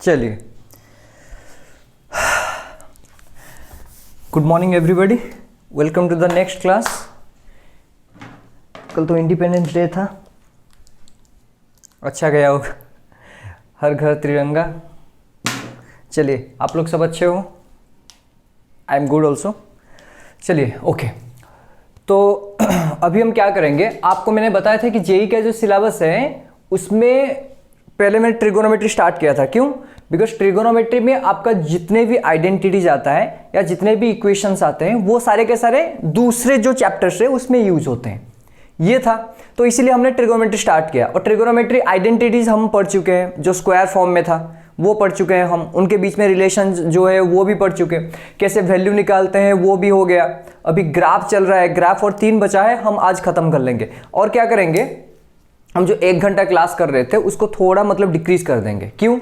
चलिए, good morning everybody, welcome to the next class. कल तो इंडिपेंडेंस डे था, अच्छा गया होगा, हर घर तिरंगा। चलिए, आप लोग सब अच्छे हो? I am good also. चलिए, ओके। तो अभी हम क्या करेंगे, आपको मैंने बताया था कि जेई का जो सिलेबस है उसमें पहले मैंने ट्रिगोनोमेट्री स्टार्ट किया था। क्यों? बिकॉज ट्रिगोनोमेट्री में आपका जितने भी आइडेंटिटीज आता है या जितने भी इक्वेशंस आते हैं वो सारे के सारे दूसरे जो चैप्टर्स है उसमें यूज होते हैं, ये था। तो इसीलिए हमने ट्रिगोनोमेट्री स्टार्ट किया। और ट्रिगोनोमेट्री आइडेंटिटीज हम पढ़ चुके हैं, जो स्क्वायर फॉर्म में था वो पढ़ चुके हैं हम, उनके बीच में रिलेशन जो है वो भी पढ़ चुके हैं, कैसे वैल्यू निकालते हैं वो भी हो गया। अभी ग्राफ चल रहा है, ग्राफ और 3 बचा है, हम आज खत्म कर लेंगे। और क्या करेंगे, हम जो 1 घंटा क्लास कर रहे थे उसको थोड़ा मतलब डिक्रीज कर देंगे। क्यों?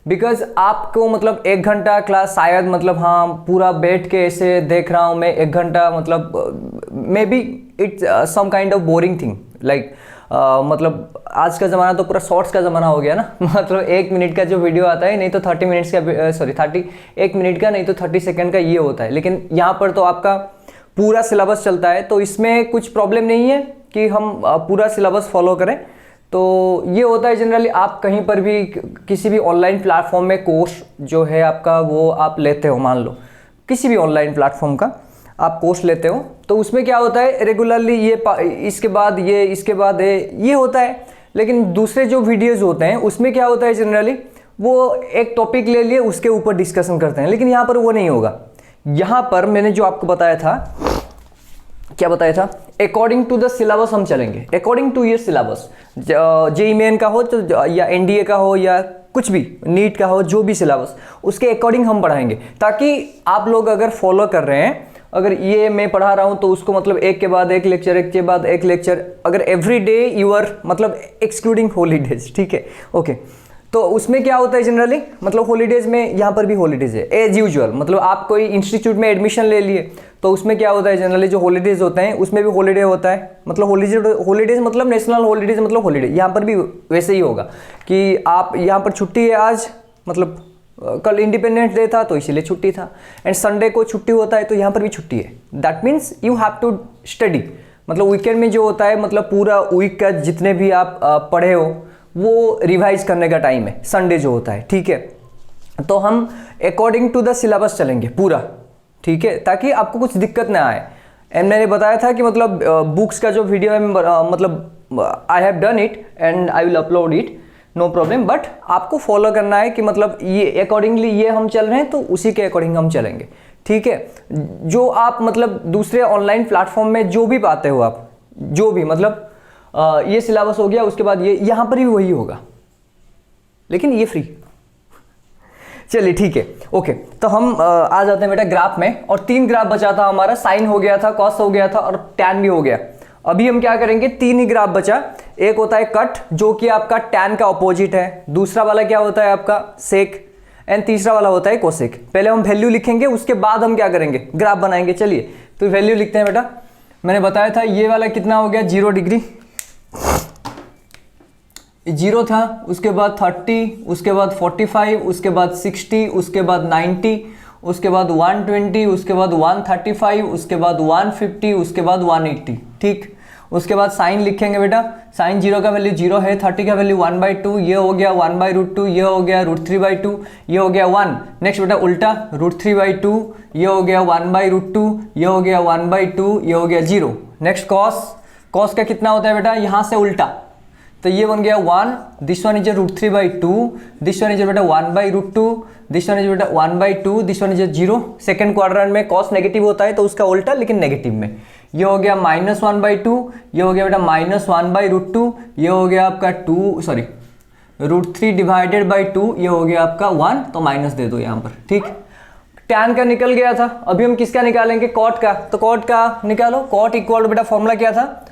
बिकॉज आपको मतलब 1 घंटा क्लास शायद मतलब हाँ पूरा बैठ के ऐसे देख रहा हूँ मैं 1 घंटा, मतलब maybe it's some kind of boring thing like मतलब आज का ज़माना तो पूरा शॉर्ट्स का ज़माना हो गया ना। मतलब 1 मिनट का जो वीडियो आता है, नहीं तो 30 मिनट्स का, सॉरी 1 मिनट का, नहीं तो 30 सेकेंड का ये होता है। लेकिन यहाँ पर तो आपका पूरा सिलेबस चलता है, तो इसमें कुछ प्रॉब्लम नहीं है कि हम पूरा सिलेबस फॉलो करें। तो ये होता है जनरली, आप कहीं पर भी किसी भी ऑनलाइन प्लेटफॉर्म में कोर्स जो है आपका वो आप लेते हो, मान लो किसी भी ऑनलाइन प्लेटफॉर्म का आप कोर्स लेते हो, तो उसमें क्या होता है रेगुलरली ये इसके बाद ये, इसके बाद ये होता है। लेकिन दूसरे जो वीडियोज़ होते हैं उसमें क्या होता है जनरली, वो एक टॉपिक ले लिए उसके ऊपर डिस्कशन करते हैं। लेकिन यहाँ पर वो नहीं होगा। यहाँ पर मैंने जो आपको बताया था, क्या बताया था, अकॉर्डिंग टू द सिलेबस हम चलेंगे, अकॉर्डिंग टू ये सिलेबस, जेईई मेन का हो तो या एनडीए का हो या कुछ भी नीट का हो, जो भी सिलेबस उसके अकॉर्डिंग हम पढ़ाएंगे, ताकि आप लोग अगर फॉलो कर रहे हैं, अगर ये मैं पढ़ा रहा हूँ तो उसको मतलब एक के बाद एक लेक्चर, एक के बाद एक लेक्चर, अगर एवरी डे यूर मतलब एक्सक्लूडिंग हॉलीडेज, ठीक है, ओके। तो उसमें क्या होता है जनरली, मतलब हॉलीडेज में यहाँ पर भी हॉलीडेज है एज यूजुअल। मतलब आप कोई इंस्टीट्यूट में एडमिशन ले लिए तो उसमें क्या होता है जनरली, जो हॉलीडेज होते हैं उसमें भी हॉलीडे होता है। मतलब हॉलीडेज मतलब नेशनल हॉलीडेज मतलब हॉलीडे, यहाँ पर भी वैसे ही होगा कि आप यहाँ पर छुट्टी है आज, मतलब कल इंडिपेंडेंस डे था तो इसीलिए छुट्टी था, एंड संडे को छुट्टी होता है तो यहाँ पर भी छुट्टी है। That means you have to study. मतलब वीकेंड में जो होता है, मतलब पूरा वीक का जितने भी आप पढ़े हो वो रिवाइज करने का टाइम है, संडे जो होता है, ठीक है। तो हम अकॉर्डिंग टू द सिलेबस चलेंगे पूरा, ठीक है, ताकि आपको कुछ दिक्कत ना आए। एंड मैंने बताया था कि मतलब बुक्स का जो वीडियो है, मतलब I have done it and I will upload it, no problem. But आपको फॉलो करना है कि मतलब ये अकॉर्डिंगली ये हम चल रहे हैं तो उसी के अकॉर्डिंग हम चलेंगे, ठीक है। जो आप मतलब दूसरे ऑनलाइन प्लेटफॉर्म में जो भी पाते हो आप, जो भी मतलब ये सिलेबस हो गया, उसके बाद ये यहाँ पर भी वही होगा, लेकिन ये फ्री। चलिए ठीक है, ओके। तो हम आ जाते हैं बेटा ग्राफ में। और 3 ग्राफ बचा था हमारा, साइन हो गया था, कॉस हो गया था और टैन भी हो गया। अभी हम क्या करेंगे, 3 ही ग्राफ बचा। एक होता है कट, जो कि आपका टैन का ऑपोजिट है। दूसरा वाला क्या होता है आपका सेक, एंड तीसरा वाला होता है कोसेक। पहले हम वैल्यू लिखेंगे, उसके बाद हम क्या करेंगे, ग्राफ बनाएंगे। चलिए तो वैल्यू लिखते हैं बेटा। मैंने बताया था ये वाला कितना हो गया, 0 डिग्री, 0 था, उसके बाद 30, उसके बाद 45, उसके बाद 60, उसके बाद 90, उसके बाद 120, उसके बाद 135, उसके बाद 150, उसके बाद 180, ठीक। उसके बाद साइन लिखेंगे बेटा। साइन 0 का वैल्यू 0 है, 30 का वैल्यू 1/2, ये हो गया 1/√2, ये हो गया √3/2, ये हो गया 1। नेक्स्ट बेटा उल्टा, √3/2, ये हो गया 1/√2, ये हो गया 1/2, ये हो गया 0। नेक्स्ट कॉस, कॉस का कितना होता है बेटा, यहाँ से उल्टा, तो ये बन गया 1, this one is √3/2, this one is बेटा 1/√2, दिस वन इज बेटा 1/2, this one is 0। Second quadrant में कॉस नेगेटिव होता है तो उसका उल्टा, लेकिन नेगेटिव में। ये हो गया -1/2, ये हो गया बेटा -1/√2, ये हो गया आपका √3/2, ये हो गया आपका 1, तो माइनस दे दो यहाँ पर, ठीक। टैन का निकल गया था। अभी हम किसका निकालेंगे, कॉट का। तो कॉट का निकालो। कॉट इक्वल बेटा फॉर्मूला क्या था,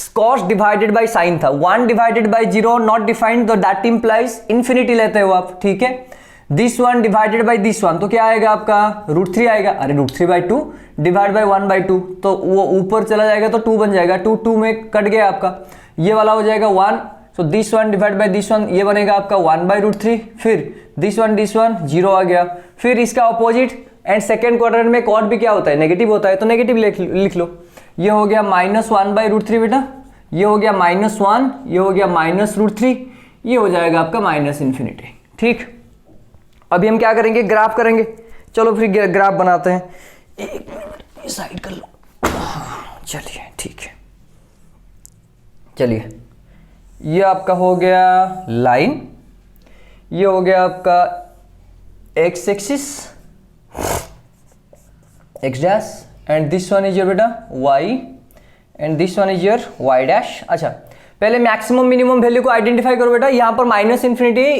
cos डिवाइडेड बाई साइन था। 1 डिवाइडेड बाई 0 नॉट डिफाइंड, तो दैट इंप्लाइज इन्फिनिटी लेते हो आप, ठीक है। This one divided by this one, तो क्या आएगा आपका √3 आएगा। अरे √3/2 डिवाइड बाई 1/2, तो वो ऊपर चला जाएगा तो 2 बन जाएगा। 2 में कट गया आपका, ये वाला हो जाएगा 1, so this one divide by this one, ये बनेगा आपका 1/√3। फिर दिस वन 0 आ गया। फिर इसका ऑपोजिट, एंड सेकेंड क्वाड्रेंट में कॉर्ड भी क्या होता है, नेगेटिव होता है, तो नेगेटिव लिख लो। ये हो गया -1/√3 बेटा, ये हो गया -1, ये हो गया -√3, ये हो जाएगा आपका -∞। ठीक, अभी हम क्या करेंगे, ग्राफ करेंगे। चलो फिर ग्राफ बनाते हैं। एक मिनट साइड कर लो। हाँ चलिए ठीक है। चलिए ये आपका हो गया लाइन, ये हो गया आपका x axis, x dash, and this one is your बेटा y, and this one is your y dash. अच्छा पहले मैक्सिमम मिनिमम वैल्यू को आइडेंटिफाई करो बेटा। यहां पर -∞,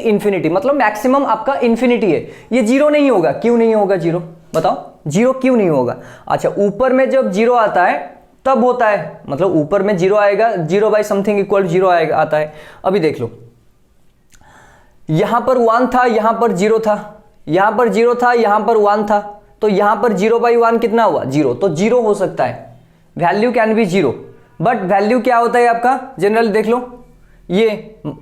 इन्फिनिटी, मतलब मैक्सिमम आपका इन्फिनिटी है। ये जीरो नहीं होगा, क्यों नहीं होगा जीरो, बताओ जीरो क्यों नहीं होगा। अच्छा ऊपर में जब जीरो आता है तब होता है, मतलब ऊपर में जीरो आएगा, 0/समथिंग इक्वल 0 आएगा आता है। अभी देख लो, यहां पर 1 था, यहां पर 0 था, यहां पर 0 था, यहां पर 1 था, तो यहां पर 0/1 कितना हुआ 0, तो 0 हो सकता है, value can be 0। But value क्या होता है आपका, जनरल देख लो, ये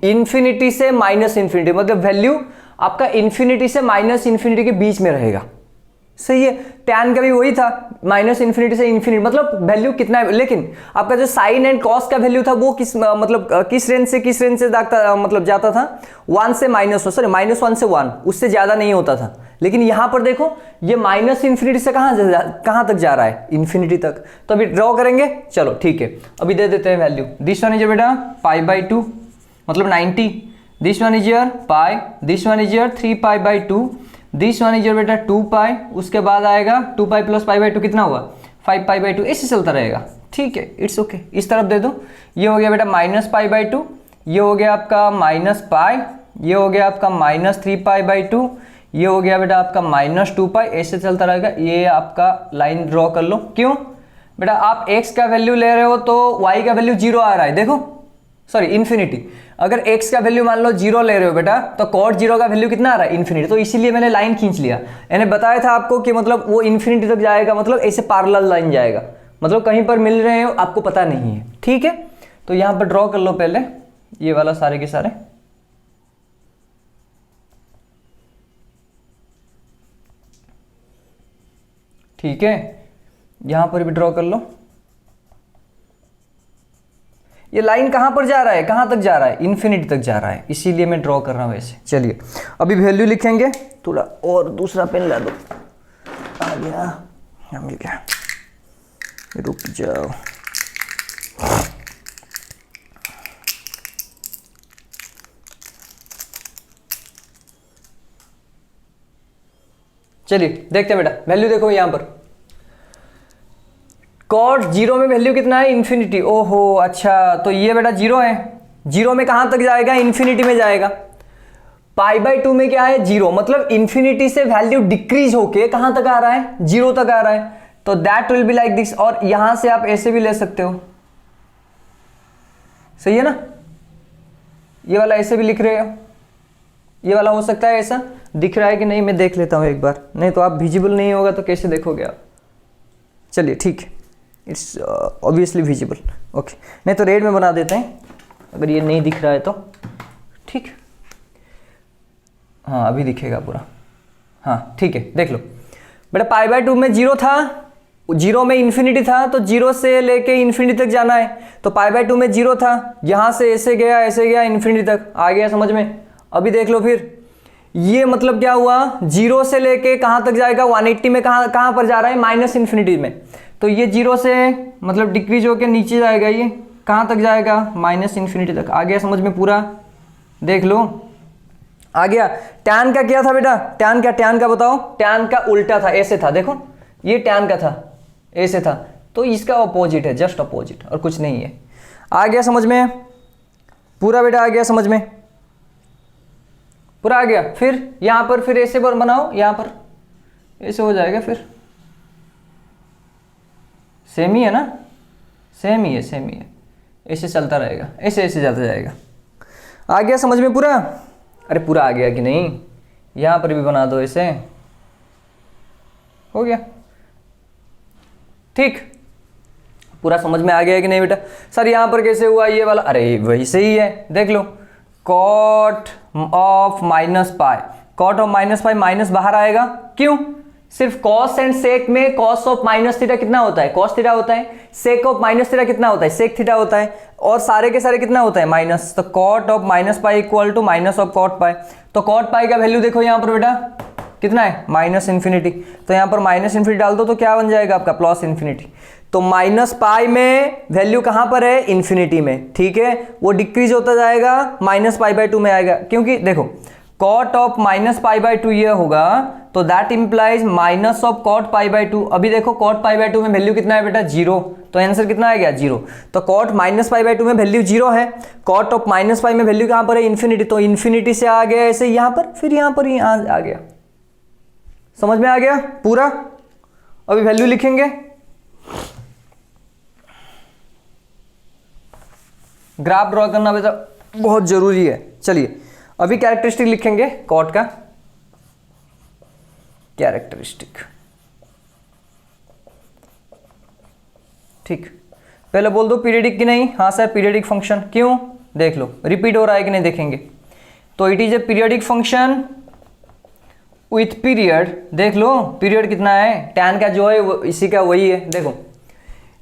इंफिनिटी से -∞, मतलब वैल्यू आपका इंफिनिटी से -∞ के बीच में रहेगा। सही है, टैन का भी वही था, -∞ से इन्फिनिटी, मतलब वैल्यू कितना है। लेकिन आपका जो साइन एंड कॉस का वैल्यू था वो मतलब किस रेंज से मतलब जाता था, 1 से -1, सॉरी -1 से 1, उससे ज्यादा नहीं होता था। लेकिन यहां पर देखो ये -∞ से कहां तक जा रहा है, इन्फिनिटी तक। तो अभी ड्रॉ करेंगे, चलो ठीक है, अभी दे देते हैं वैल्यू। दिस वन इज बेटा π/2, मतलब 90, this one is your pi, this one is your 3π/2, this one is your बेटा 2π, उसके बाद आएगा 2π + π/2 कितना हुआ 5π/2, ऐसे चलता रहेगा। ठीक है, इट्स ओके, इस तरफ दे दो। ये हो गया बेटा -π/2, ये हो गया आपका -π, ये हो गया आपका -3π/2, ये हो गया बेटा आपका -2π, ऐसे चलता रहेगा। ये आपका लाइन ड्रॉ कर लो। क्यों बेटा, आप x का वैल्यू ले रहे हो तो y का वैल्यू 0 आ रहा है, देखो सॉरी इन्फिनिटी। अगर x का वैल्यू मान लो 0 ले रहे हो बेटा, तो cot 0 का वैल्यू कितना आ रहा है, इन्फिनिटी। तो इसीलिए मैंने लाइन खींच लिया। मैंने बताया था आपको कि मतलब वो इन्फिनिटी तक जाएगा, मतलब ऐसे पैरेलल लाइन जाएगा, मतलब कहीं पर मिल रहे हो आपको पता नहीं है। ठीक है, तो यहां पर ड्रॉ कर लो पहले ये वाला सारे के सारे। ठीक है, यहां पर भी ड्रॉ कर लो। ये लाइन कहां पर जा रहा है, कहां तक जा रहा है, इन्फिनिटी तक जा रहा है, इसीलिए मैं ड्रॉ कर रहा हूं ऐसे। चलिए अभी वैल्यू लिखेंगे, थोड़ा और दूसरा पेन ला दो। आ गया, मिल गया, रुक जाओ। चलिए देखते हैं बेटा, वैल्यू देखो यहां पर cot 0 में वैल्यू कितना है, इन्फिनिटी। ओहो अच्छा, तो ये बेटा 0 है, 0 में कहां तक जाएगा, इन्फिनिटी में जाएगा। π/2 में क्या है 0, मतलब इन्फिनिटी से वैल्यू डिक्रीज होके कहां तक आ रहा है, 0 तक आ रहा है। तो that will be like this, और यहां से आप ऐसे भी ले सकते हो, सही है ना, ये वाला ऐसे भी लिख रहे हो, ये वाला हो सकता है ऐसा। दिख रहा है कि नहीं, मैं देख लेता हूं एक बार, नहीं तो आप विजिबल नहीं होगा तो कैसे देखोगे आप। चलिए ठीक है, इट्स ऑब्वियसली विजिबल, ओके। नहीं तो रेड में बना देते हैं अगर ये नहीं दिख रहा है तो। ठीक, हाँ अभी दिखेगा पूरा, हाँ ठीक है। देख लो बेटा, π/2 में 0 था, 0 में इन्फिनिटी था, तो 0 से लेके इन्फिनिटी तक जाना है। तो π/2 में 0 था, यहां से ऐसे गया इन्फिनिटी तक आ गया, समझ में। अभी देख लो फिर, ये मतलब क्या हुआ, 0 से लेके कहां तक जाएगा, 180 में कहां पर जा रहा है, -∞ में। तो ये 0 से मतलब डिक्रीज होकर नीचे जाएगा, ये कहां तक जाएगा, -∞ तक। आ गया समझ में पूरा, देख लो आ गया। टैन का क्या था बेटा, टैन का बताओ, टैन का उल्टा था, ऐसे था, देखो ये टैन का था, ऐसे था, तो इसका अपोजिट है, जस्ट अपोजिट, और कुछ नहीं है। आ गया समझ में पूरा बेटा, आ गया समझ में पूरा, आ गया। फिर यहां पर फिर ऐसे पर बनाओ, यहां पर ऐसे हो जाएगा, फिर सेम ही है ना, सेम ही है, ऐसे चलता रहेगा, ऐसे जाता जाएगा। आ गया समझ में पूरा, अरे पूरा आ गया कि नहीं, यहां पर भी बना दो, ऐसे हो गया। ठीक, पूरा समझ में आ गया है कि नहीं बेटा? सर यहाँ पर कैसे हुआ ये वाला? अरे वही से ही है, देख लो, cot of minus pi, cot of minus pi minus बाहर आएगा, क्यों? सिर्फ कॉस एंड सेक में कॉस ऑफ माइनस थीटा कितना होता है? कॉस थीटा होता है। सेक ऑफ माइनस थीटा कितना होता है? सेक थीटा होता है। और सारे के सारे कितना होता है? माइनस। तो cot of minus pi equal to minus of cot pi. तो कॉट पाई का वैल्यू देखो यहाँ पर बेटा कितना है? Minus infinity. तो यहाँ पर माइनस इन्फिनिटी डाल दो तो क्या बन जाएगा आपका? Plus infinity. तो माइनस पाई में वैल्यू कहाँ पर है? इन्फिनिटी में, ठीक है। वो डिक्रीज होता जाएगा, माइनस पाई बाय 2 में आएगा, क्योंकि देखो cot of minus pi by 2 ये होगा, तो that implies minus of cot pi by 2। अभी देखो कॉट पाई बाय 2 में वैल्यू कितना है बेटा? 0। तो आंसर कितना आ गया? 0। तो कॉट माइनस पाई बाय 2 में वैल्यू 0 है, कॉट ऑफ माइनस पाई में वैल्यू कहाँ पर है? इन्फिनिटी। तो इन्फिनिटी से आ गया ऐसे यहाँ पर, फिर यहाँ पर ही आ गया। समझ में आ गया पूरा? अभी वैल्यू लिखेंगे, ग्राफ ड्रॉ करना बेटा बहुत जरूरी है। चलिए अभी कैरेक्टरिस्टिक लिखेंगे कॉट का, कैरेक्टरिस्टिक, ठीक। पहले बोल दो पीरियडिक की नहीं? हाँ सर पीरियडिक फंक्शन। क्यों? देख लो रिपीट हो रहा है कि नहीं, देखेंगे। तो it is a periodic function with period. देख लो पीरियड कितना है, tan का जो है वो इसी का वही है। देखो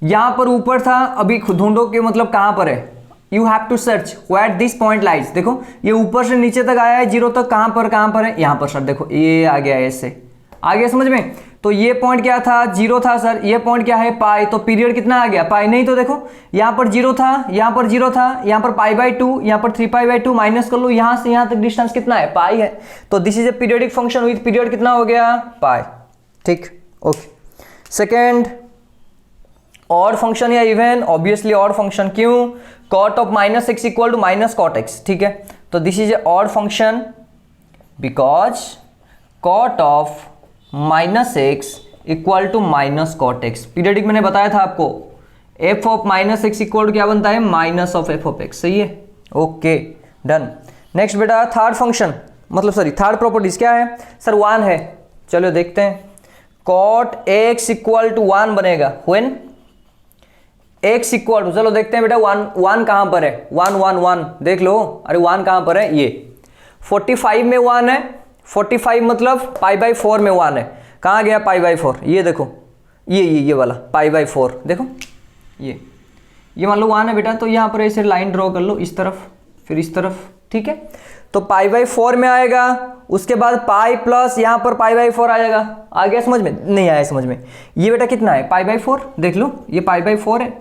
यहां पर ऊपर था, अभी ढूंढो कि मतलब कहां पर है। You have to search where this point lies. देखो ये ऊपर से नीचे तक आया है, 0 तक, कहां पर है? यहां पर सर। देखो ये आ गया ऐसे, आ गया समझ में? तो ये पॉइंट क्या था? 0 था सर। ये पॉइंट क्या है? पाई। तो पीरियड कितना आ गया? पाई। नहीं तो देखो यहाँ पर 0 था, यहाँ पर 0 था, यहाँ पर पाई बाय 2, यहाँ पर 3 पाई बाय 2, माइनस कर लो, यहाँ से यहाँ तक डिस्टेंस कितना है? पाई है। तो this is a periodic function with period कितना हो गया? पाई, ठीक, ओके। सेकेंड, ऑड फंक्शन या इवन? Obviously odd function. क्यों? Cot of minus x equal to minus cot x, ठीक है। तो this is a odd function because cot of minus x equal to minus cot x. Periodic मैंने बताया था आपको, f of minus x equal to क्या बनता है? Minus of F of x, सही है, ओके डन। नेक्स्ट बेटा थर्ड फंक्शन, मतलब सॉरी थर्ड प्रॉपर्टीज क्या है सर? 1 है। चलो देखते हैं, कॉट एक्स इक्वल टू 1 बनेगा व्हेन एक्स इक्वल टू, चलो देखते हैं बेटा 1 कहां पर है? 1 देख लो, अरे 1 कहां पर है? ये 45 में 1 है, 45 मतलब पाई बाई 4 में 1 है। कहाँ गया पाई बाई 4? ये देखो, ये वाला पाई बाई 4, देखो ये मान लो 1 है बेटा। तो यहाँ पर ऐसे लाइन ड्रॉ कर लो, इस तरफ फिर इस तरफ, ठीक है। तो पाई बाई 4 में आएगा, उसके बाद पाई प्लस यहाँ पर पाई बाई 4 आ जाएगा। आ गया समझ में? नहीं आया समझ में? ये बेटा कितना है? पाई बाई 4, देख लो ये पाई बाई 4 है।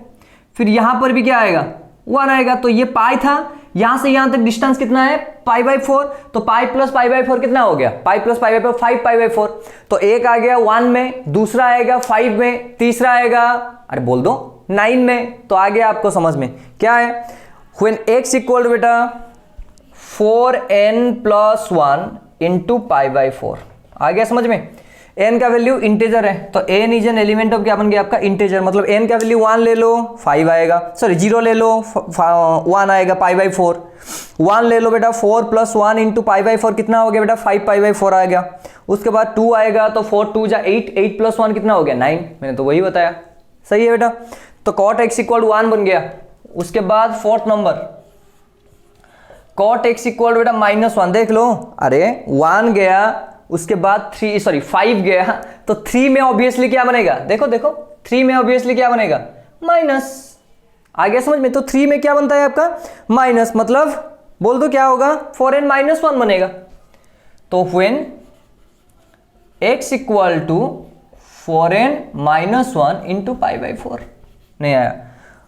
फिर यहाँ पर भी क्या आएगा? 1 आएगा। तो ये पाई था, यहां से यहां तक डिस्टेंस कितना है? पाई बाई 4। तो पाई प्लस पाई बाई 4 कितना हो गया? Pi plus pi by 4 5 pi by 4। तो एक आ गया 1 में, दूसरा आएगा 5 में, तीसरा आएगा अरे बोल दो 9 में। तो आ गया आपको समझ में? क्या है? व्हेन x इक्वल बेटा 4n plus 1 into pi by 4। आ गया समझ में? n का वैल्यू इंटीजर है, तो n is an element of क्या बन गया आपका? इंटीजर। मतलब n का वैल्यू 1 ले लो 5 आएगा, सॉरी 0 ले लो 1 आएगा पाई बाई 4। 1 ले लो बेटा, 4 प्लस 1 इंटू पाई बाई 4 कितना हो गया बेटा? 5 पाई बाई 4 आ गया। उसके बाद 2 आएगा, तो 4 2 जा 8, 8 प्लस 1 कितना हो गया? 9। मैंने तो वही बताया, सही है बेटा। तो कॉट एक्स इक्वल 1 बन गया। उसके बाद fourth number cot x equal बेटा -1, देख लो, अरे 1 गया, उसके बाद 5 गया, तो 3 में ऑब्वियसली क्या बनेगा? देखो 3 में ऑब्वियसली क्या बनेगा? माइनस। आ गया समझ में? तो 3 में क्या बनता है आपका? माइनस। मतलब बोल दो क्या होगा? 4n - 1 बनेगा। तो when x equal to 4n - 1 into pi by 4। नहीं आया।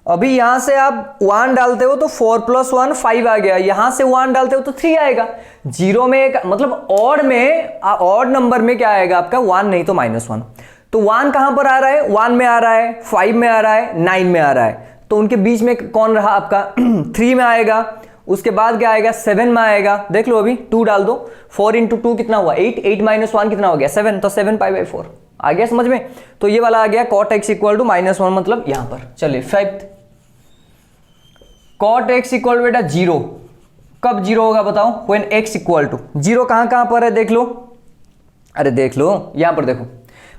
अभी यहां से आप 1 डालते हो तो 4 प्लस 1 5 आ गया, यहां से 1 डालते हो तो 3 आएगा। 0 में एक मतलब ऑड नंबर में क्या आएगा आपका? 1 नहीं तो -1। तो 1 कहां पर आ रहा है? 1 में आ रहा है, 5 में आ रहा है, 9 में आ रहा है। तो उनके बीच में कौन रहा आपका? 3 में आएगा। उसके बाद क्या आएगा? 7 में आएगा। देख लो अभी 2 डाल दो, 4 इंटू 2 कितना हुआ? 8, 8 - 1 कितना हो गया? 7। तो 7 पाई बाई 4 आ गया समझ में? तो ये वाला आ गया कॉट एक्स इक्वल टू -1, मतलब यहां पर। चलिए 5th, कॉट एक्स इक्वल बेटा 0। कब 0 होगा बताओ? व्हेन x इक्वल टू 0 कहां पर है? देख लो, अरे देख लो यहां पर देखो,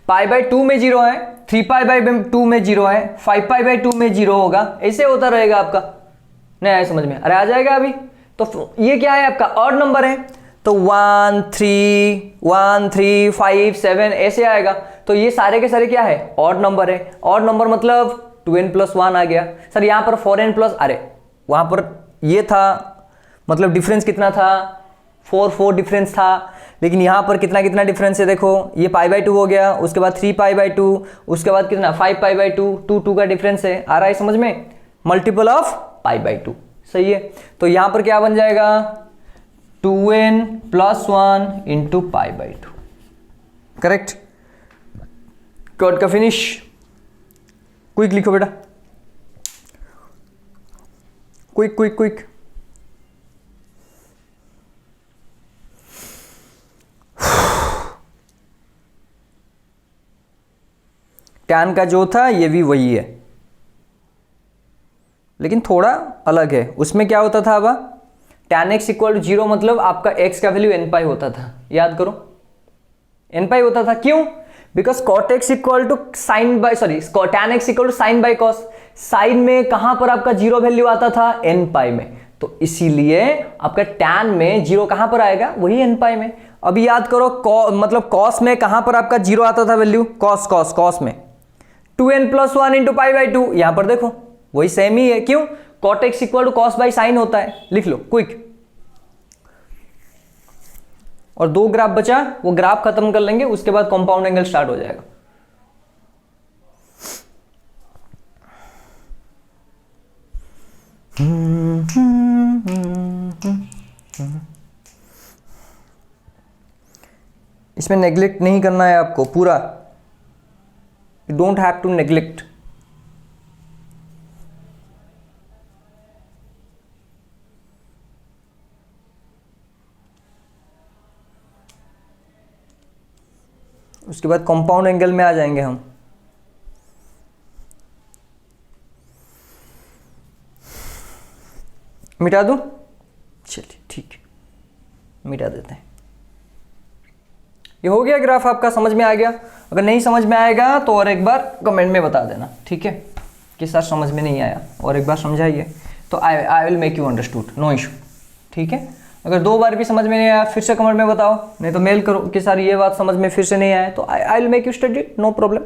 पाई बाई 2 में 0 है, 3 पाई बाई 2 में 0 है, 5 पाई बाई 2 में 0 होगा, ऐसे होता रहेगा आपका। नहीं आया समझ में? अरे आ जाएगा अभी। तो ये क्या है आपका ऑड नंबर है, तो 1 3 5 7 ऐसे आएगा। तो ये सारे के सारे क्या है? ऑड नंबर है। ऑड नंबर मतलब 2n + 1 आ गया। सर यहाँ पर 4n प्लस, अरे वहाँ पर ये था, मतलब डिफरेंस कितना था? 4 डिफरेंस था, लेकिन यहाँ पर कितना कितना डिफरेंस है देखो, ये पाई बाई 2 हो गया, उसके बाद 3 पाई बाई 2, उसके बाद कितना 5 पाई बाई 2, 2 का डिफरेंस है। आ रहा है समझ में? मल्टीपल ऑफ पाई बाई 2, सही है। तो यहाँ पर क्या बन जाएगा? 2n + 1 into pi by 2, correct. Code का फिनिश, क्विक लिखो बेटा, क्विक क्विक क्विक। टैन का जो था ये भी वही है, लेकिन थोड़ा अलग है। उसमें क्या होता था? अब tan x = 0 मतलब आपका x का वैल्यू n पाई होता था, याद करो, n पाई होता था। क्यों? Because cot x = sin by, sorry tan x = sin by cos। Sine में कहां पर आपका 0 वैल्यू आता था? n पाई में। तो इसीलिए आपका tan में 0 कहां पर आएगा? वही n पाई में। अभी याद करो, मतलब cos में कहां पर आपका 0 आता था वैल्यू? cos में 2n + 1 इंटू पाई बाई 2, यहां पर देखो वही सेम ही है। क्यों? cot x = cos by sine होता है। लिख लो क्विक। और 2 ग्राफ बचा, वो ग्राफ खत्म कर लेंगे, उसके बाद कंपाउंड एंगल स्टार्ट हो जाएगा। इसमें नेग्लेक्ट नहीं करना है आपको पूरा, you don't have to neglect. उसके बाद कंपाउंड एंगल में आ जाएंगे हम। मिटा दूं? चलिए ठीक है, मिटा देते हैं। ये हो गया ग्राफ आपका, समझ में आ गया? अगर नहीं समझ में आएगा तो और एक बार कमेंट में बता देना, ठीक है, कि सर समझ में नहीं आया, और एक बार समझाइए, तो I will make you understood, no issue, ठीक है। अगर 2 बार भी समझ में नहीं आया फिर से कमेंट में बताओ, नहीं तो मेल करो कि सर ये बात समझ में फिर से नहीं आया, तो I will make you study, no problem,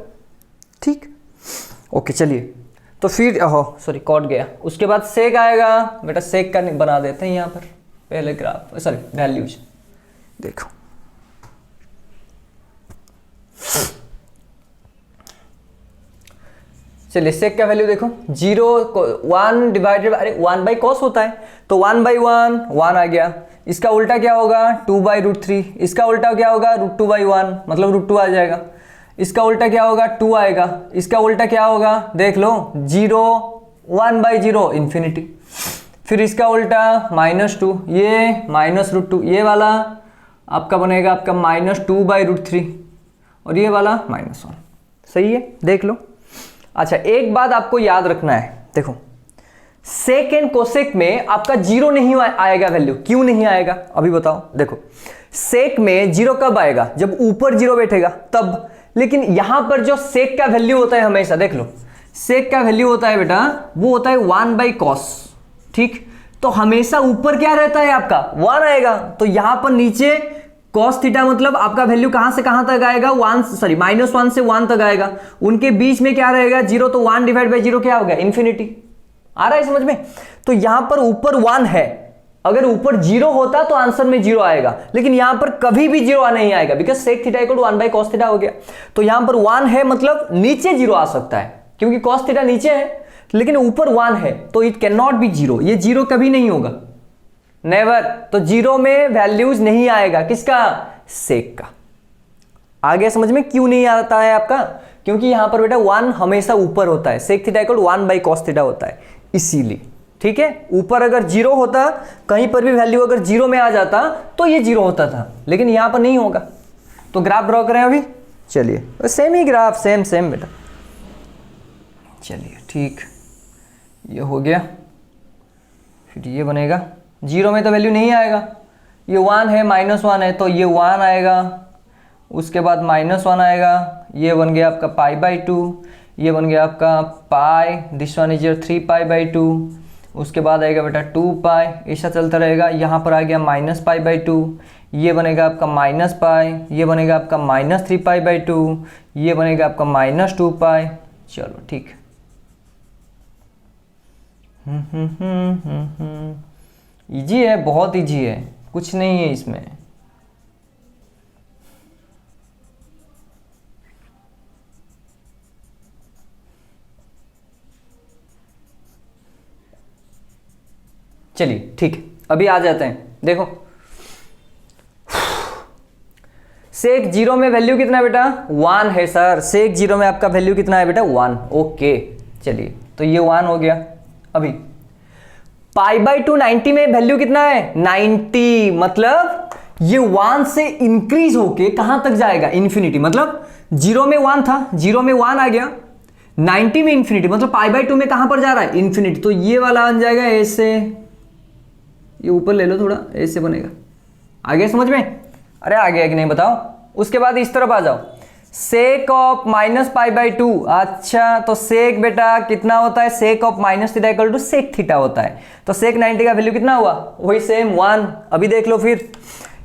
ठीक। ओके चलिए, तो फिर सॉरी कॉट गया, उसके बाद सेक आएगा। बेटा सेक का बना देते हैं यहाँ पर पहले ग्राफ, सॉरी वैल्यूज देखो। चलिए सेक का वैल्यू देखो, 1 डिवाइडेड बाय, अरे 1 बाई कॉस होता है, तो 1 बाई 1 आ गया। इसका उल्टा क्या होगा? 2 बाई √3। इसका उल्टा क्या होगा? √2 बाई 1, मतलब √2 आ जाएगा। इसका उल्टा क्या होगा? 2 आएगा। इसका उल्टा क्या होगा? देख लो, 0 1 बाई 0 इन्फिनिटी। फिर इसका उल्टा -2, ये -√2, ये वाला आपका बनेगा आपका -2 बाई √3, और ये वाला -1। सही है, देख लो। अच्छा एक बात आपको याद रखना है, देखो सेक एंड कोसेक में आपका 0 नहीं आएगा वैल्यू। क्यों नहीं आएगा अभी बताओ। देखो सेक में 0 कब आएगा? जब ऊपर 0 बैठेगा तब। लेकिन यहां पर जो सेक का वैल्यू होता है हमेशा, देख लो सेक का वैल्यू होता है बेटा, वो होता है 1 बाई कॉस, ठीक। तो हमेशा ऊपर क्या रहता है आपका? 1 आएगा। तो यहां पर नीचे कॉस थीटा मतलब आपका वैल्यू कहां से कहां तक आएगा? -1 से 1 तक आएगा। उनके बीच में क्या रहेगा? 0। तो 1 डिवाइड बाई 0 क्या हो गया? इन्फिनिटी। आ रहा है समझ में? तो यहां पर ऊपर 1 है, अगर ऊपर 0 होता तो आंसर में 0 आएगा, लेकिन यहां पर कभी भी 0 नहीं आएगा, because sec theta equal 1 by cos theta हो गया। तो यहां पर 1 है मतलब नीचे 0 आ सकता है, क्योंकि कॉस थीटा नीचे है, लेकिन ऊपर 1 है, तो इट कैन नॉट बी 0। ये 0 कभी नहीं होगा, नेवर। तो 0 में वैल्यूज नहीं आएगा, किसका? सेक का। आ गया समझ में क्यों नहीं आता है आपका? क्योंकि यहां पर बेटा 1 हमेशा ऊपर होता है, sec theta equal 1 by cos theta होता है, इसीलिए, ठीक है। ऊपर अगर 0 होता, कहीं पर भी वैल्यू अगर 0 में आ जाता तो ये 0 होता था, लेकिन यहां पर नहीं होगा। तो ग्राफ ड्रॉ करें अभी, चलिए सेम ही ग्राफ, सेम बेटा। चलिए ठीक, ये हो गया। फिर ये बनेगा, 0 में तो वैल्यू नहीं आएगा, ये 1 है, -1 है, तो ये 1 आएगा, उसके बाद -1 आएगा, ये बन गया आपका π/2, ये बन गया आपका पाई, दिस वन इज योर 3π/2, उसके बाद आएगा बेटा 2π, ऐसा चलता रहेगा। यहाँ पर आ गया -π/2, ये बनेगा आपका -π, ये बनेगा आपका -3π/2, ये बनेगा आपका -2π। चलो ठीक, इजी है, बहुत इजी है, कुछ नहीं है इसमें। चलिए ठीक, अभी आ जाते हैं। देखो सेक 0 में वैल्यू कितना है बेटा? 1 है सर। सेक 0 में आपका वैल्यू कितना है बेटा? 1। ओके चलिए, तो ये 1 हो गया। अभी π/2 90 में वैल्यू कितना है? 90। मतलब ये 1 से इंक्रीज होके कहां तक जाएगा? इन्फिनिटी। मतलब 0 में 1 था, 0 में 1 आ गया, 90 में इन्फिनिटी, मतलब π/2 में कहां पर जा रहा है? इन्फिनिटी। तो ये वाला बन जाएगा ऐसे, ये ऊपर ले लो थोड़ा, ऐसे बनेगा। आ गया समझ में? अरे आ गया कि नहीं बताओ। उसके बाद इस तरफ आ जाओ, सेक ऑफ -π/2। अच्छा, तो सेक बेटा कितना होता है? Sec of -θ equal to sec theta होता है। तो सेक 90 का वैल्यू कितना हुआ? वही सेम 1। अभी देख लो फिर,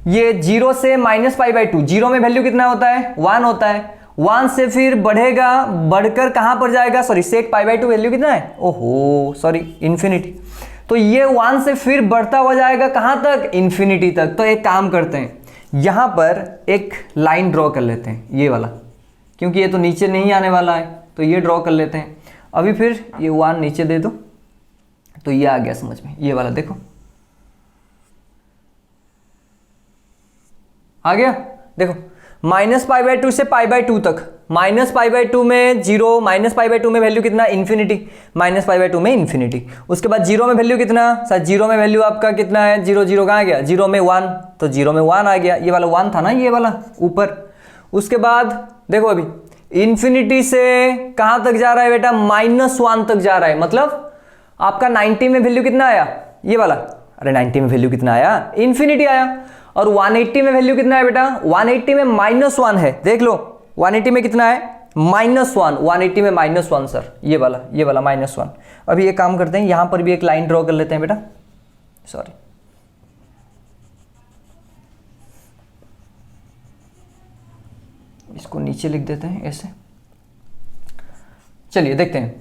ये 0 से -π/2, 0 में वैल्यू कितना होता है? 1 होता है। 1 से फिर बढ़ेगा, बढ़कर कहां पर जाएगा? सॉरी, सेक π/2 वैल्यू कितना है? ओहो सॉरी, इन्फिनिटी। तो ये 1 से फिर बढ़ता हुआ जाएगा कहां तक? इन्फिनिटी तक। तो एक काम करते हैं, यहां पर एक लाइन ड्रॉ कर लेते हैं, ये वाला, क्योंकि ये तो नीचे नहीं आने वाला है, तो ये ड्रॉ कर लेते हैं। अभी फिर ये 1 नीचे दे दो, तो ये आ गया समझ में, ये वाला देखो आ गया। देखो -π/2 से π/2 तक, -π/2 में 0, -π/2 में वैल्यू कितना? इन्फिनिटी, -π/2 में इन्फिनिटी। उसके बाद 0 में वैल्यू कितना? सर 0 में वैल्यू आपका कितना है? 0, 0 कहाँ गया? 0 में 1, तो 0 में 1 आ गया। ये वाला 1 था ना, ये वाला ऊपर। उसके बाद देखो अभी इन्फिनिटी से कहाँ तक जा रहा है बेटा? -1 तक जा रहा है। मतलब आपका 90 में वैल्यू कितना आया? ये वाला। अरे 90 में वैल्यू कितना आया? इन्फिनिटी आया। और 180 में वैल्यू कितना है बेटा? 180 में -1 है, देख लो 180 में कितना है? -1। 180 में -1 सर, ये वाला -1। अभी एक काम करते हैं, यहां पर भी एक लाइन ड्रॉ कर लेते हैं बेटा, सॉरी, इसको नीचे लिख देते हैं ऐसे। चलिए देखते हैं,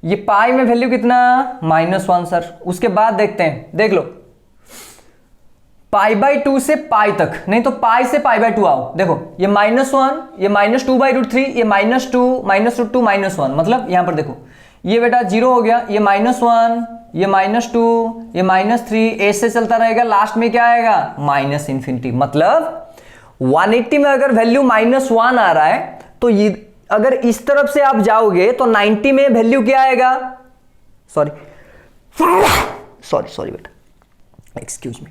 ये पाई में वैल्यू कितना? -1 सर। उसके बाद देखते हैं, देख लो π/2 से पाई तक, नहीं तो पाई से π/2 आओ। देखो ये -1, ये -2/√3, ये -2, -√2, -1। मतलब यहां पर देखो, ये बेटा 0 हो गया, ये -1, ये -2, ये -3, ऐसे चलता रहेगा। लास्ट में क्या आएगा? -इन्फिनिटी। मतलब 180 में अगर वैल्यू -1 आ रहा है, तो ये अगर इस तरफ से आप जाओगे तो 90 में वैल्यू क्या आएगा? सॉरी बेटा, एक्सक्यूज मी।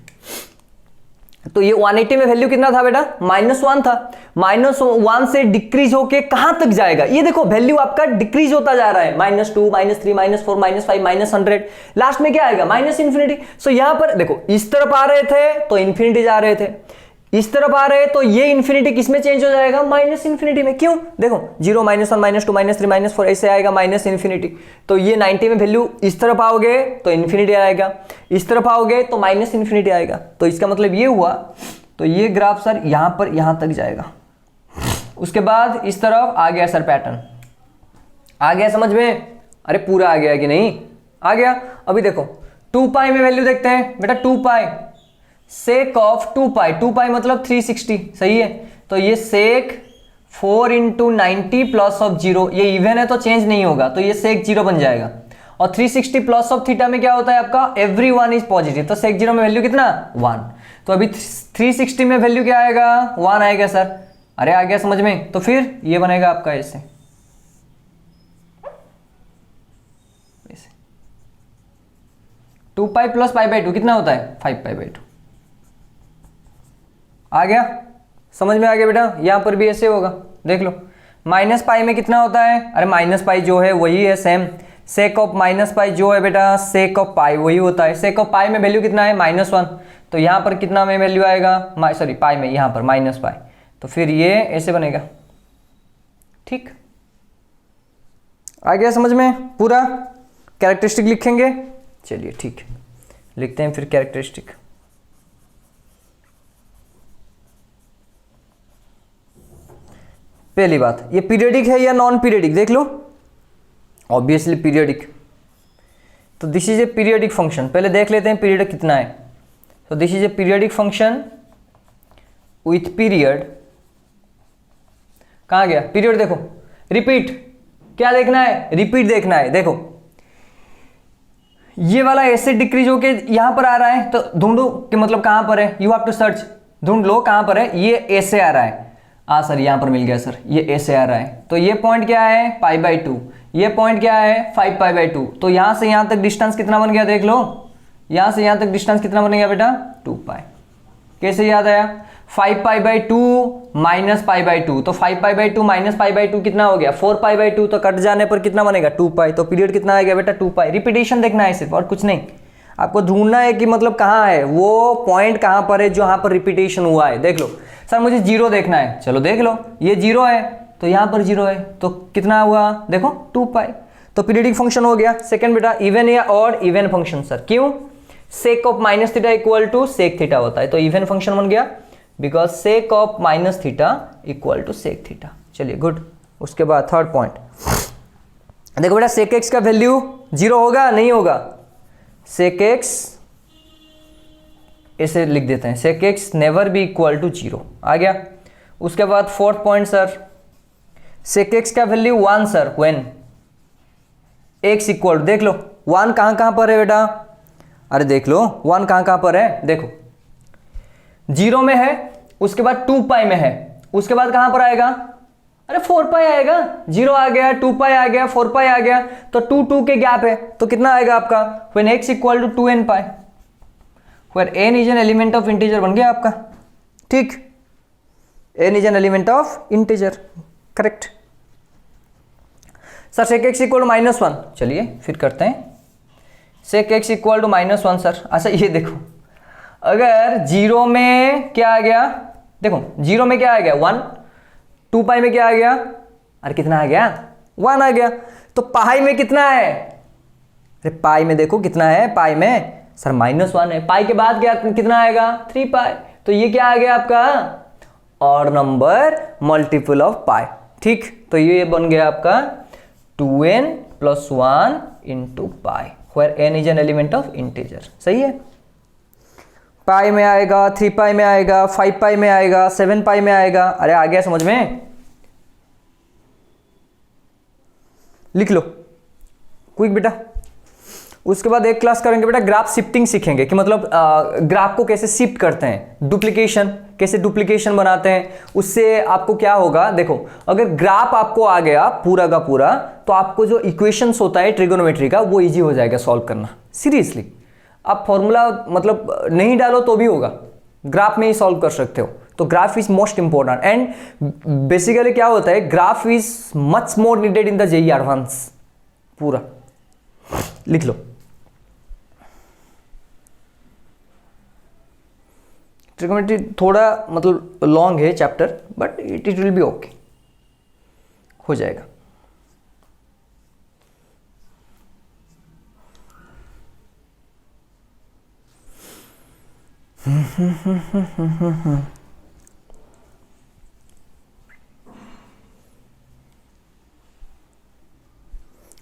तो ये 180 में वैल्यू कितना था बेटा? -1 था। -1 से डिक्रीज होके कहां तक जाएगा? ये देखो वैल्यू आपका डिक्रीज होता जा रहा है, -2, -3, -4, -5, -100। लास्ट में क्या आएगा? -इन्फिनिटी। सो यहां पर देखो, इस तरफ आ रहे थे तो इन्फिनिटी जा रहे थे, इस तरफ आ रहे तो ये इन्फिनिटी किस में चेंज हो जाएगा? -इन्फिनिटी में। क्यों? देखो 0, -1, -2, -3, -4 ऐसे आएगा -इन्फिनिटी। तो ये 90 में वैल्यू इस तरफ आओगे तो इन्फिनिटी आएगा, इस तरफ आओगे तो -इन्फिनिटी आएगा। तो इसका मतलब ये हुआ, तो ये ग्राफ सर यहां पर यहां तक जाएगा। उसके बाद इस तरफ आ गया सर पैटर्न, आ गया समझ में? अरे पूरा आ गया कि नहीं? आ गया। अभी देखो 2π में वैल्यू देखते हैं बेटा, 2π सेक ऑफ 2π, 2π मतलब 360, सही है। तो ये सेक 4 × 90 प्लस ऑफ 0, ये इवन है तो चेंज नहीं होगा, तो ये सेक 0 बन जाएगा। और 360 प्लस ऑफ थीटा में क्या होता है आपका? Every one is positive. तो सेक 0 में वैल्यू कितना? 1। तो अभी 360 में वैल्यू क्या आएगा? 1 आएगा सर। अरे आ गया समझ में? तो फिर ये बनेगा आपका ऐसे 2π प्लस π/2 कितना होता है? 5π/2। आ गया समझ में? आ गया बेटा? यहां पर भी ऐसे होगा, देख लो -π में कितना होता है? अरे -π जो है वही है सेम, सेक ऑफ -π जो है बेटा सेक ऑफ पाई वही होता है। सेक ऑफ पाई में वैल्यू कितना है? -1। तो यहां पर कितना में वैल्यू आएगा? सॉरी पाई में, यहां पर -π। तो फिर ये ऐसे बनेगा, ठीक, आ गया समझ में पूरा? कैरेक्टरिस्टिक लिखेंगे, चलिए ठीक है, लिखते हैं फिर कैरेक्टरिस्टिक। पहली बात, ये पीरियडिक है या नॉन पीरियडिक, देख लो, ऑब्वियसली पीरियडिक, तो this is a periodic function. पहले देख लेते हैं पीरियड कितना है। तो this is a periodic function with period, कहाँ गया पीरियड, देखो रिपीट, क्या देखना है, रिपीट देखना है। देखो ये वाला ऐसे डिक्रीज होके यहां पर आ रहा है, तो ढूंढो कि मतलब कहां पर है, यू हैव टू सर्च, ढूंढ लो कहां पर है। ये ऐसे आ रहा है, सर यहां पर मिल गया सर, ये ऐसे आ रहा है, तो ये पॉइंट क्या है π/2, ये पॉइंट क्या है 5π/2। तो यहां से यहां तक डिस्टेंस कितना बन गया, देख लो, यहां से यहां तक डिस्टेंस कितना बन गया बेटा 2π। कैसे याद आया, 5π/2 माइनस π/2, तो 5π/2 माइनस π/2 कितना हो गया 4π/2, तो कट जाने पर कितना बनेगा 2π। तो पीरियड कितना आ गया बेटा 2π। रिपीटेशन देखना है सिर्फ, और कुछ नहीं, आपको ढूंढना है कि मतलब कहाँ है वो पॉइंट, कहाँ पर है जो यहाँ पर रिपीटेशन हुआ है। देख लो सर मुझे 0 देखना है, चलो देख लो, ये 0 है तो यहाँ पर 0 है, तो कितना हुआ देखो 2π। तो पीरियडिक फंक्शन हो गया। सेकंड बेटा, इवन या ऑड, इवन फंक्शन सर, क्यों, sec of minus theta equal to sec theta होता है, तो इवन फंक्शन बन गया, because sec of minus theta equal to sec theta. चलिए गुड। उसके बाद थर्ड पॉइंट, देखो बेटा सेक एक्स का वैल्यू 0 होगा नहीं होगा, सेक एक्स ऐसे लिख देते हैं, sec x never be equal to 0, आ गया। उसके बाद fourth point sir, sec x का value 1 sir, when x equal, देख लो 1 कहां कहां पर है बेटा, अरे देख लो 1 कहां कहां पर है, देखो 0 में है, उसके बाद 2π में है, उसके बाद कहां पर आएगा, अरे 4π आएगा, 0 आ गया, 2π आ गया, 4π आ गया, तो 2 2 के गैप है, तो कितना आएगा आपका, when x equal to 2nπ, where n is an element of integer बन गया आपका, ठीक, n is an element of integer, correct. Sir sec x equal to -1, चलिए फिर करते हैं, sec x equal to -1 sir. अच्छा ये देखो, अगर 0 में क्या आ गया, देखो 0 में क्या आ गया 1, 2π में क्या आ गया, अरे कितना आ गया 1 आ गया, तो पाई में कितना है, अरे पाई में देखो कितना है, पाई में सर -1 है, पाई के बाद क्या कितना आएगा 3π, तो ये क्या आ गया आपका और नंबर मल्टीपल ऑफ पाई, ठीक। तो ये बन गया आपका 2n + 1 × pi, where n is an element of integer, सही है। पाई में आएगा, 3π में आएगा, 5π में आएगा, 7π में आएगा, अरे आ गया समझ में, लिख लो क्विक बेटा। उसके बाद एक क्लास करेंगे बेटा ग्राफ शिफ्टिंग सीखेंगे, कि मतलब ग्राफ को कैसे शिफ्ट करते हैं, डुप्लीकेशन कैसे डुप्लीकेशन बनाते हैं, उससे आपको क्या होगा, देखो अगर ग्राफ आपको आ गया पूरा का पूरा, तो आपको जो इक्वेशंस होता है ट्रिगोनोमेट्री का वो इजी हो जाएगा सॉल्व करना, सीरियसली। आप फॉर्मूला मतलब नहीं डालो तो भी होगा, ग्राफ में ही सॉल्व कर सकते हो। तो graph is most important, and basically क्या होता है, graph is much more needed in the JEE advance, पूरा लिख लो। ट्रिगोनोमेट्री थोड़ा मतलब लॉन्ग है chapter, but it will be okay, हो जाएगा।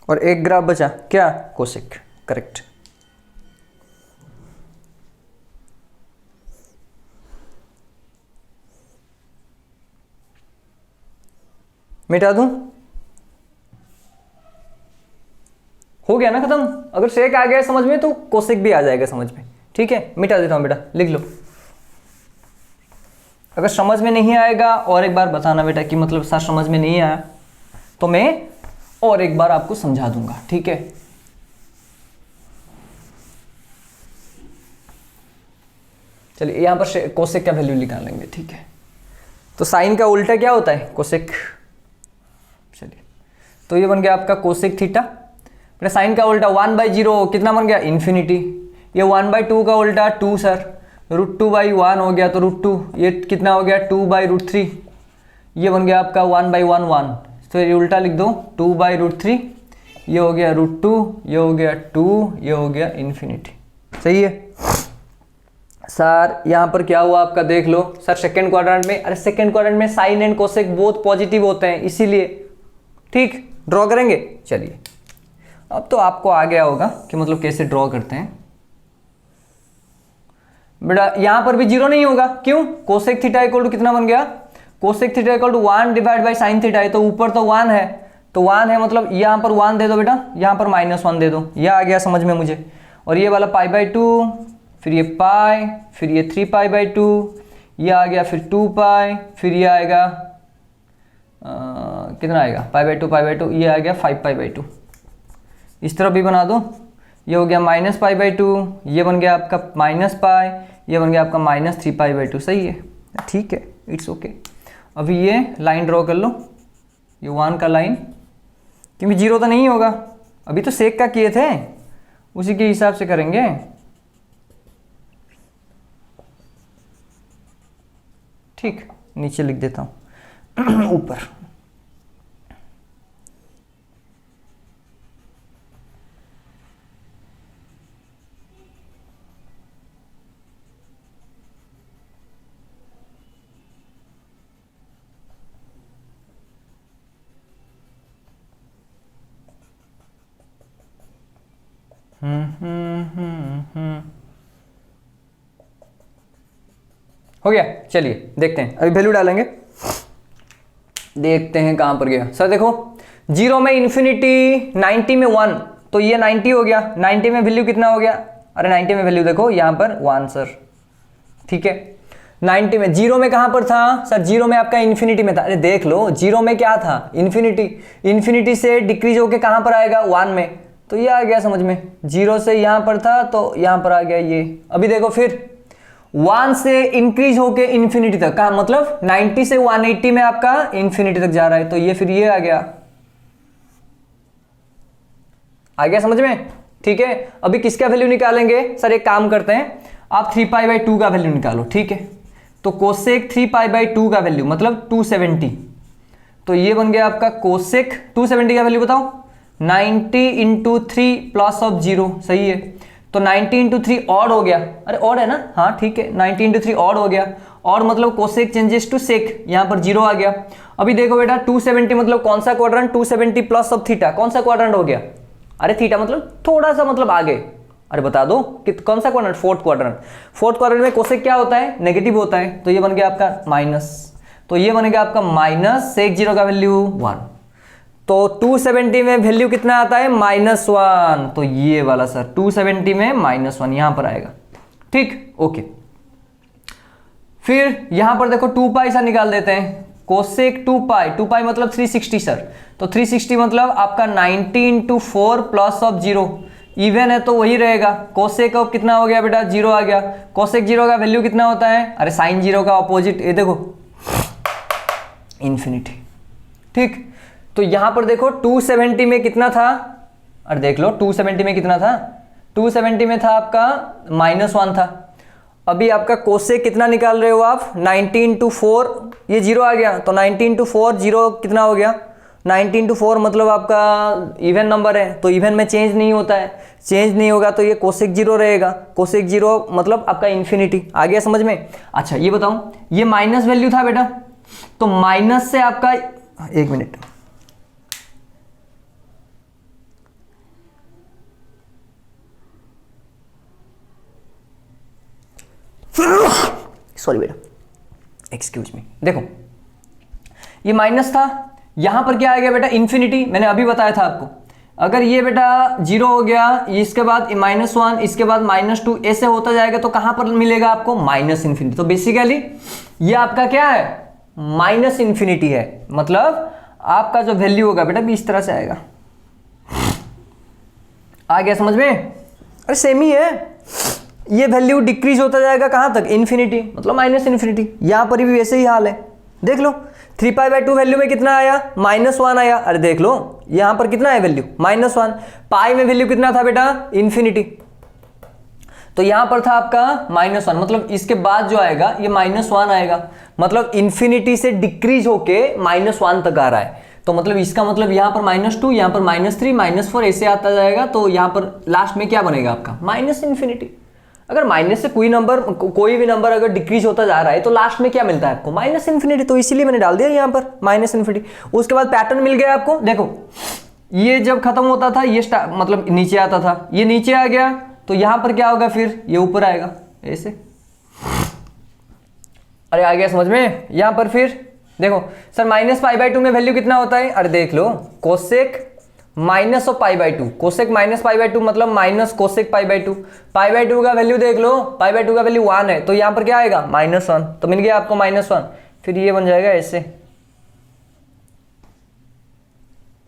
और एक ग्राफ बचा क्या, कोसेक, करेक्ट। मिटा दूं, हो गया ना खत्म। अगर सेक आ गया समझ में तो कोसेक भी आ जाएगा समझ में, ठीक है। मिटा देता हूं बेटा, लिख लो। अगर समझ में नहीं आएगा और एक बार बताना बेटा कि मतलब सर समझ में नहीं आया, तो मैं और एक बार आपको समझा दूंगा, ठीक है। चलिए यहां पर कोसेक का वैल्यू निकाल लेंगे, ठीक है। तो साइन का उल्टा क्या होता है, कोसेक। चलिए तो ये बन गया आपका कोसेक थीटा। फिर साइन का उल्टा 1/0 कितना बन गया, इन्फिनिटी। ये 1/2 का उल्टा 2 सर, √2/1 हो गया, तो √2, ये कितना हो गया 2/√3, ये बन गया आपका 1/1 1, तो ये उल्टा लिख दो 2/√3, ये हो गया √2, ये हो गया 2, ये हो गया इन्फिनिटी। सही है सर। यहाँ पर क्या हुआ आपका देख लो सर, सेकेंड क्वाड्रेंट में, अरे सेकेंड क्वाड्रेंट में sine and cosec both positive होते हैं इसीलिए। ठीक, ड्रॉ करेंगे। चलिए अब तो आपको आ गया होगा कि मतलब कैसे ड्रॉ करते हैं। बेटा यहां पर भी जीरो नहीं होगा, क्यों? कोसेक थीटा इक्वल टू कितना बन गया? Cosec theta equal to 1 divide by sine theta है, तो ऊपर तो 1 है, तो 1 है मतलब यहां पर 1 दे दो बेटा, यहां पर -1 दे दो, यह आ गया समझ में मुझे। और ये वाला π/2, फिर ये पाई, फिर ये 3π/2, ये आ गया फिर 2π, फिर ये आएगा कितना आएगा π/2, ये आ गया 5π/2। इस तरफ भी बना दो, ये हो गया -π/2, ये बन गया आपका -π, ये बन गया आपका -3π/2। सही है, ठीक है, इट्स ओके। अभी ये लाइन ड्रॉ कर लो, ये 1 का लाइन, क्योंकि जीरो तो नहीं होगा, अभी तो सेक का किए थे, उसी के हिसाब से करेंगे। ठीक, नीचे लिख देता हूँ ऊपर। हो गया। चलिए देखते हैं, अभी वैल्यू डालेंगे, देखते हैं कहां पर गया। सर देखो, 0 में इन्फिनिटी, 90 में 1, तो ये 90 हो गया। 90 में वैल्यू कितना हो गया? अरे 90 में वैल्यू देखो यहां पर 1 सर, ठीक है। 90 में, 0 में कहां पर था सर? 0 में आपका इन्फिनिटी में था। अरे देख लो 0 में क्या था? इन्फिनिटी। इन्फिनिटी से डिक्रीज होके कहां पर आएगा? 1 में, तो ये आ गया समझ में। 0 से यहां पर था तो यहां पर आ गया ये। अभी देखो फिर 1 से इंक्रीज होके इन्फिनिटी तक का, मतलब 90 से 180 में आपका इन्फिनिटी तक जा रहा है, तो ये फिर ये आ गया समझ में, ठीक है। अभी किसका वैल्यू निकालेंगे सर? एक काम करते हैं, आप 3π/2 का वैल्यू निकालो, ठीक है। तो कोसेक 3π/2 का वैल्यू मतलब 270, तो ये बन गया आपका कोसेक 270 का वैल्यू बताओ, 90 × 3 प्लस ऑफ 0, सही है। तो 90 × 3 ऑड हो गया, अरे ऑड है ना, हाँ ठीक है, 90 × 3 ऑड हो गया, और मतलब कोसेक चेंजेस टू सेक, यहां पर 0 आ गया। अभी देखो बेटा 270 मतलब कौन सा क्वाड्रेंट? 270 प्लस ऑफ थीटा, कौन सा क्वाड्रेंट हो गया? अरे थीटा मतलब थोड़ा सा मतलब आगे, अरे बता दो कि कौन सा quadrant? Fourth quadrant. Fourth quadrant में कोसेक क्या होता है? नेगेटिव होता है, तो ये बन गया आपका माइनस, तो ये बनेगा आपका माइनस सेक 0 का वैल्यू 1। तो 270 में वैल्यू कितना आता है? -1, तो ये वाला सर 270 में -1 यहां पर आएगा, ठीक, ओके। फिर यहां पर देखो 2π सा निकाल देते हैं, कोसेक 2π मतलब 360 सर, तो 360 मतलब आपका 90 × 4 प्लस ऑफ 0, इवन है तो वही रहेगा। कोसेक ऑफ कितना हो गया बेटा? 0 आ गया। कोसेक 0 का वैल्यू कितना होता है? अरे साइन 0 का ऑपोजिट, ये देखो इन्फिनिटी, ठीक। तो यहां पर देखो 270 में कितना था? अरे देख लो 270 में कितना था? 270 में था आपका -1 था। अभी आपका कोसेक कितना निकाल रहे हो आप? 90 × 4, ये 0 आ गया, तो 90 × 4 0 कितना हो गया? 90 × 4 मतलब आपका इवन नंबर है, तो इवन में चेंज नहीं होता है, चेंज नहीं होगा तो ये कोसेक 0 रहेगा। कोसेक 0 मतलब आपका इन्फिनिटी, आ गया समझ में। अच्छा ये बताऊं, ये माइनस वैल्यू था बेटा, तो माइनस से आपका, एक मिनट, सॉरी बेटा, एक्सक्यूज मी। देखो ये माइनस था, यहां पर क्या आ गया बेटा? इन्फिनिटी। मैंने अभी बताया था आपको, अगर ये बेटा 0 हो गया, इसके बाद -1, इसके बाद -2, ऐसे होता जाएगा, तो कहां पर मिलेगा आपको? -इन्फिनिटी। तो बेसिकली ये आपका क्या है? -इन्फिनिटी है, मतलब आपका जो वैल्यू होगा बेटा भी इस तरह से आएगा। आ गया समझ में? अरे सेम ही है, ये वैल्यू डिक्रीज होता जाएगा कहां तक? इन्फिनिटी, मतलब -इन्फिनिटी। यहां पर भी वैसे ही हाल है, देख लो 3π/2 वैल्यू में कितना आया? -1 आया। अरे देख लो यहां पर कितना है वैल्यू? -1। पाई में वैल्यू कितना था बेटा? इन्फिनिटी, तो यहां पर था आपका -1, मतलब इसके बाद जो आएगा ये -1 आएगा, मतलब इन्फिनिटी से डिक्रीज होके -1 तक आ रहा है। तो मतलब इसका मतलब यहाँ पर -2, यहाँ पर -3, -4 ऐसे आता जाएगा, तो यहाँ पर लास्ट में क्या बनेगा आपका -इन्फिनिटी। अगर माइनस से कोई भी नंबर अगर डिक्रीज होता जा रहा है तो लास्ट में क्या मिलता है आपको -इन्फिनिटी, तो इसीलिए मैंने डाल दिया यहाँ पर -इन्फिनिटी। उसके बाद पैटर्न मिल गया आपको, देखो ये जब खत्म होता था ये मतलब नीचे आता था, ये नीचे आ गया तो यहाँ पर क्या होगा, फिर ये ऊपर आएगा ऐसे। अरे आ गया समझ में। यहाँ पर फिर देखो सर -π/2 में वैल्यू कितना होता है, अरे देख लो cosec minus of π/2, cosec minus π/2 मतलब माइनस कोसेक π/2, π/2 का वैल्यू देख लो, π/2 का वैल्यू 1 है, तो यहाँ पर क्या आएगा -1, तो मिल गया आपको -1, फिर ये बन जाएगा ऐसे।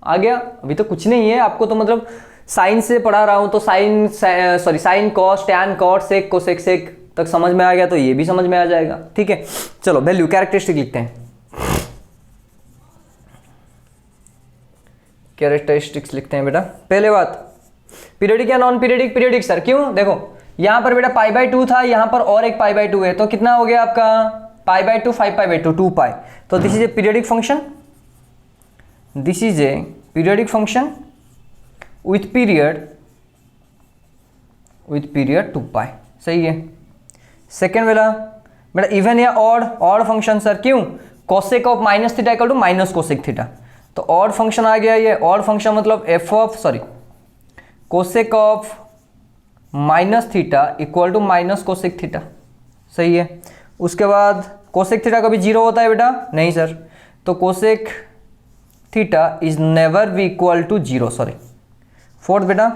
आ गया। अभी तो कुछ नहीं है आपको, तो मतलब साइन से पढ़ा रहा हूं तो sine cos tan cot sec cosec sec तक समझ में आ गया, तो ये भी समझ में आ जाएगा। ठीक है, चलो वैल्यू कैरेक्टरिस्टिक लिखते हैं। कैरेक्टरिस्टिक्स लिखते हैं बेटा। पहले बात पीरियडिक या नॉन पीरियडिक, पीरियडिक सर क्यों, देखो यहां पर बेटा π/2 था, यहां पर और एक π/2 है, तो कितना हो गया आपका π/2 5π/2 2π, तो this is a periodic function, this is a periodic function with period 2π, सही है। सेकेंड बेटा इवन या ऑड फंक्शन सर क्यों, cosec of -θ equal to minus cosec theta, तो ऑड फंक्शन आ गया ये। ऑड फंक्शन मतलब cosec of -θ equal to minus cosec theta, सही है। उसके बाद कोसेक थीटा कभी 0 होता है बेटा, नहीं सर, तो cosec theta is never be equal to 0, sorry. Fourth बेटा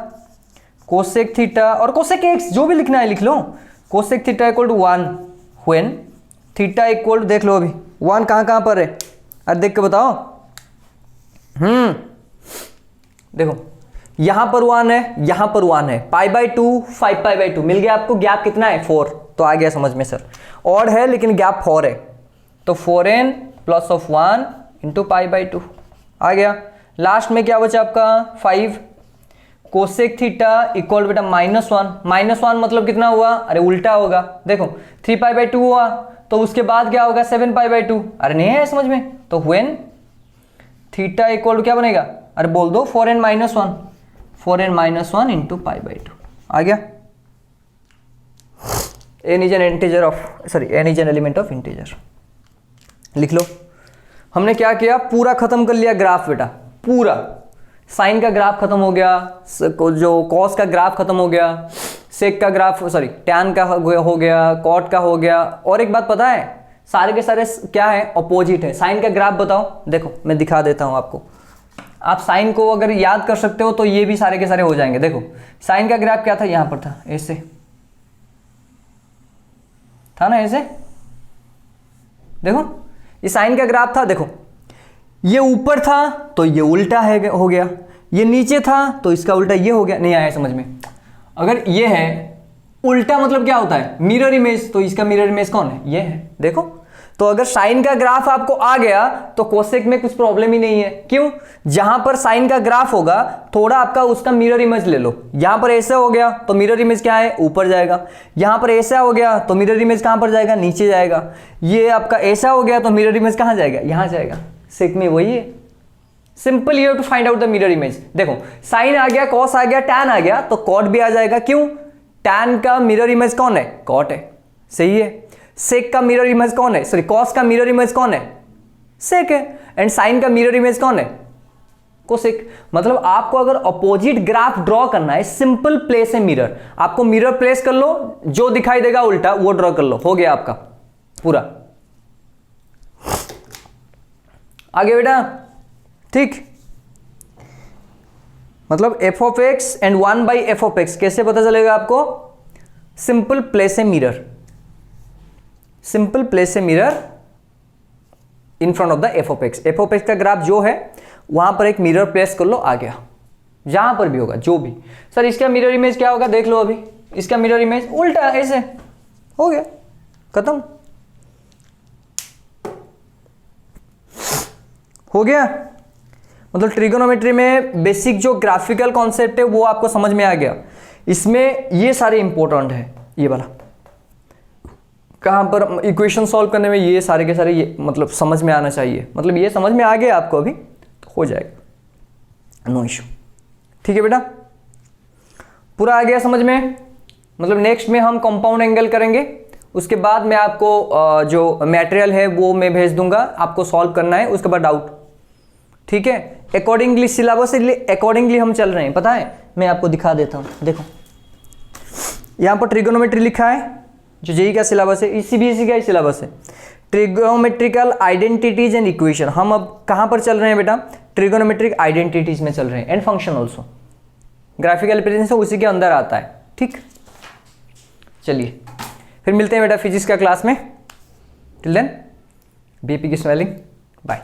कोसेक थीटा और कोसेक एक्स जो भी लिखना है लिख लो, cosec theta equal to 1 when theta equal to, देख लो अभी 1 कहाँ पर है, अरे देख के बताओ। देखो यहां पर 1 है, यहां पर 1 है, π/2 5π/2 मिल गया आपको, गैप कितना है 4, तो आ गया समझ में सर। ऑड है लेकिन गैप 4 है, तो 4n प्लस ऑफ 1 इंटू π/2 आ गया। लास्ट में क्या बचा आपका 5 कोसेक थीटा इक्वल बेटा -1 मतलब कितना हुआ, अरे उल्टा होगा, देखो 3π/2 हुआ, तो उसके बाद क्या होगा 7π/2, अरे नहीं है समझ में, तो व्हेन थीटा इक्वल टू क्या बनेगा, अरे बोल दो 4n - 1 इंटू π/2 आ गया। n is an element of integer, लिख लो। हमने क्या किया, पूरा खत्म कर लिया ग्राफ बेटा, पूरा साइन का ग्राफ खत्म हो गया, जो कॉस का ग्राफ खत्म हो गया, सेक का ग्राफ टैन का हो गया, कॉट का हो गया। और एक बात पता है, सारे के सारे क्या है, अपोजिट है। साइन का ग्राफ बताओ, देखो मैं दिखा देता हूं आपको, आप साइन को अगर याद कर सकते हो तो ये भी सारे के सारे हो जाएंगे। देखो साइन का ग्राफ क्या था, यहां पर था, ऐसे था ना, ऐसे देखो ये साइन का ग्राफ था, देखो ये ऊपर था तो ये उल्टा है हो गया, ये नीचे था तो इसका उल्टा ये हो गया। नहीं आया समझ में, अगर ये है उल्टा मतलब क्या होता है, मिरर इमेज, तो इसका मिरर इमेज कौन है, ये है। देखो तो अगर साइन का ग्राफ आपको आ गया तो कोसेक में कुछ प्रॉब्लम ही नहीं है, क्यों, जहां पर साइन का ग्राफ होगा थोड़ा आपका उसका मिरर इमेज ले लो। यहां पर ऐसा हो गया तो मिरर इमेज क्या है, ऊपर जाएगा। यहां पर ऐसा हो गया तो मिरर इमेज कहां पर जाएगा, नीचे जाएगा। ये आपका ऐसा हो गया तो मिरर इमेज कहां जाएगा, यहां जाएगा। सेक में वही है, simple you have to find out the mirror image. देखो साइन आ गया, कॉस आ गया, टैन आ गया, तो कॉट भी आ जाएगा, क्यों, टैन का मिरर इमेज कौन है, कॉट है, सही है। सेक का मिरर इमेज कौन है, सॉरी कॉस का मिरर इमेज कौन है, सेक है। एंड साइन का मिरर इमेज कौन है, कोसेक। मतलब आपको अगर अपोजिट ग्राफ ड्रॉ करना है, सिंपल प्लेस है मिरर, आपको मिरर प्लेस कर लो, जो दिखाई देगा उल्टा वो ड्रॉ कर लो, हो गया आपका पूरा। आगे बेटा, ठीक, मतलब f of x and 1/f of x कैसे पता चलेगा आपको, सिंपल प्लेस है मिरर, सिंपल प्लेस है mirror in front of the f of x। f of x का ग्राफ जो है वहां पर एक मिरर प्लेस कर लो, आ गया। जहां पर भी होगा जो भी, सर इसका मिरर इमेज क्या होगा, देख लो अभी इसका मिरर इमेज उल्टा ऐसे हो गया, खत्म हो गया। मतलब ट्रिगोनोमेट्री में बेसिक जो ग्राफिकल कॉन्सेप्ट है वो आपको समझ में आ गया। इसमें ये सारे इंपॉर्टेंट है, ये वाला कहां पर इक्वेशन सॉल्व करने में ये सारे के सारे ये मतलब समझ में आना चाहिए। मतलब ये समझ में आ गया आपको, अभी हो जाएगा, नो इशू। ठीक है बेटा, पूरा आ गया समझ में? मतलब नेक्स्ट में हम कंपाउंड एंगल करेंगे, उसके बाद मैं आपको जो मटेरियल है वो मैं भेज दूंगा, आपको सॉल्व करना है, उसके बाद डाउट। ठीक है, अकॉर्डिंगली सिलेबस अकॉर्डिंगली हम चल रहे हैं, पता है? मैं आपको दिखा देता हूं, देखो यहां पर ट्रिगोनोमेट्री लिखा है, जो जेई का सिलेबस है, सीबीएसई का ही सिलेबस है, ट्रिगोनोमेट्रिकल आइडेंटिटीज एंड इक्वेशन। हम अब कहां पर चल रहे हैं बेटा? ट्रिगोनोमेट्रिक आइडेंटिटीज में चल रहे हैं, and function also. Graphical representation उसी के अंदर आता है। ठीक, चलिए फिर मिलते हैं बेटा फिजिक्स का क्लास में। टिल देन, बीपी की स्मेलिंग, बाय।